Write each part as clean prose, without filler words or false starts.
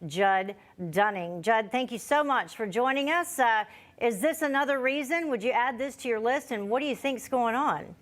Judd Dunning. Judd, thank you so much for joining us. Is this another reason? Would you add this to your list? And what do you think's going on?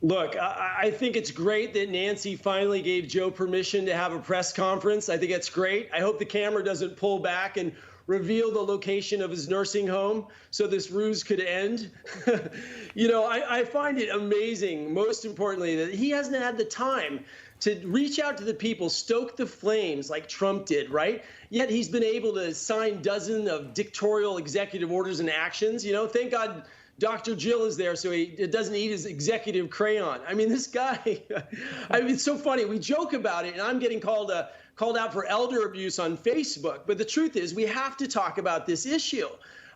Look, I think it's great that Nancy finally gave Joe permission to have a press conference. I think that's great. I hope the camera doesn't pull back and reveal the location of his nursing home so this ruse could end. I find it amazing, most importantly, that he hasn't had the time to reach out to the people, stoke the flames like Trump did, right? Yet he's been able to sign dozens of dictatorial executive orders and actions. Thank God Dr. Jill is there so he doesn't eat his executive crayon. I mean, this guy, it's so funny. We joke about it, and I'm getting called out for elder abuse on Facebook. But the truth is, we have to talk about this issue.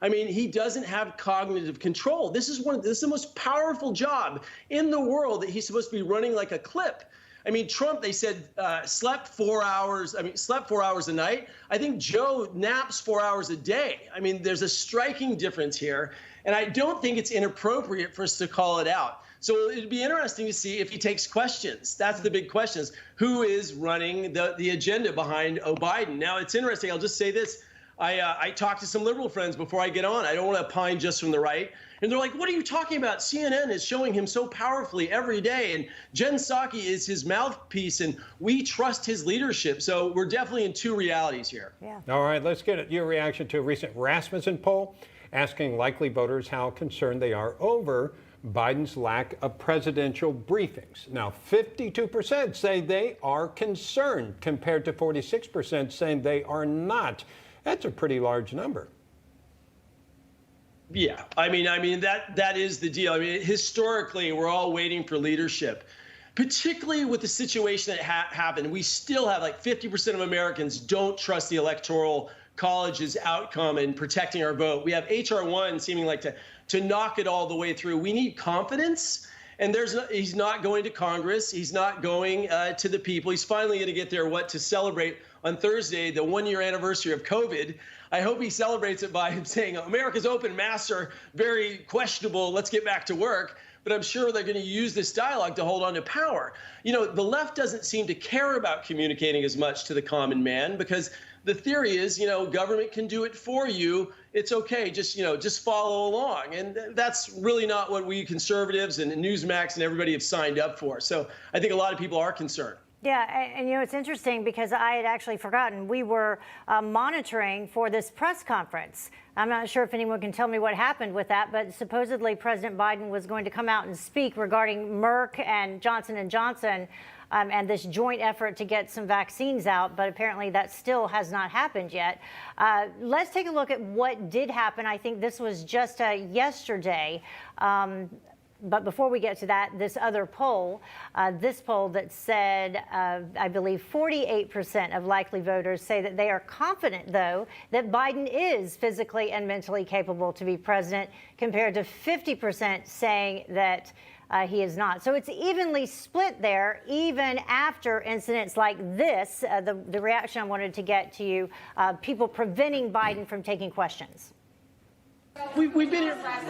I mean, he doesn't have cognitive control. This is the most powerful job in the world that he's supposed to be running like a clip. I mean, Trump, they said, slept 4 hours. Slept 4 hours a night. I think Joe naps 4 hours a day. I mean, there's a striking difference here. And I don't think it's inappropriate for us to call it out. So it'd be interesting to see if he takes questions. That's the big question: who is running the agenda behind Biden? Now, it's interesting. I'll just say this. I talked to some liberal friends before I get on. I don't want to opine just from the right. And they're like, what are you talking about? CNN is showing him so powerfully every day. And Jen Psaki is his mouthpiece, and we trust his leadership. So we're definitely in two realities here. Yeah. All right, let's get your reaction to a recent Rasmussen poll asking likely voters how concerned they are over Biden's lack of presidential briefings. Now, 52% say they are concerned, compared to 46% saying they are not. That's a pretty large number. Yeah, I mean that is the deal. I mean, historically, we're all waiting for leadership, particularly with the situation that happened. We still have like 50% of Americans don't trust the Electoral College's outcome in protecting our vote. We have H.R. 1 seeming like to knock it all the way through. We need confidence. And he's not going to Congress. He's not going to the people. He's finally going to get there, to celebrate on Thursday, the 1-year anniversary of COVID. I hope he celebrates it by saying, America's open masks are very questionable. Let's get back to work. But I'm sure they're going to use this dialogue to hold on to power. The left doesn't seem to care about communicating as much to the common man, because the theory is, government can do it for you. It's okay. Just follow along. And that's really not what we conservatives and Newsmax and everybody have signed up for. So I think a lot of people are concerned. Yeah, and it's interesting because I had actually forgotten. We were monitoring for this press conference. I'm not sure if anyone can tell me what happened with that, but supposedly President Biden was going to come out and speak regarding Merck and Johnson & Johnson and this joint effort to get some vaccines out, but apparently that still has not happened yet. Let's take a look at what did happen. I think this was just yesterday. But before we get to that, this other poll, this poll that said, I believe 48% of likely voters say that they are confident, though, that Biden is physically and mentally capable to be president, compared to 50% saying that he is not. So it's evenly split there, even after incidents like this. The reaction I wanted to get to you, people preventing Biden from taking questions. We've been here. Press,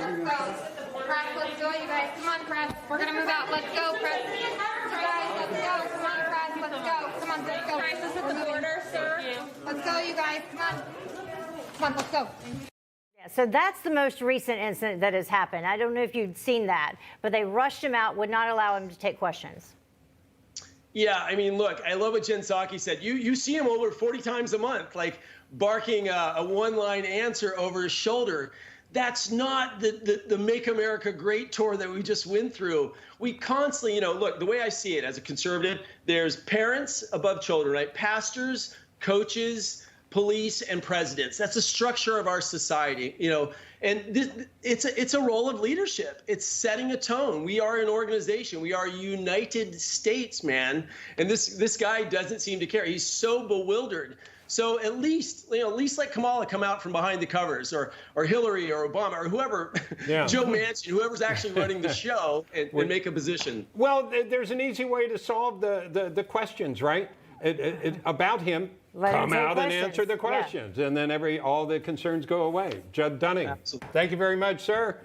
let's go, you guys. Come on, press. We're going to move out. Let's go, press. You guys, let's go. Come on, press. Let's go. Come on, let's go. Crisis at the border, sir. Let's go, you guys. Come on. Come on, let's go. Yeah, so that's the most recent incident that has happened. I don't know if you'd seen that, but they rushed him out, would not allow him to take questions. Yeah, I mean, look, I love what Jen Psaki said. You see him over 40 times a month, like barking a one-line answer over his shoulder. That's not the Make America Great tour that we just went through. We constantly, look, the way I see it as a conservative, there's parents above children, right? Pastors, coaches, police, and presidents. That's the structure of our society, and it's a role of leadership. It's setting a tone. We are an organization. We are United States, man. And this guy doesn't seem to care. He's so bewildered. So at least let Kamala come out from behind the covers, or Hillary or Obama or whoever, yeah. Joe Manchin, whoever's actually running the show, and make a position. Well, there's an easy way to solve the questions, right? About him. Come out and answer the questions, yeah. And then all the concerns go away. Judd Dunning, Absolutely. Thank you very much, sir.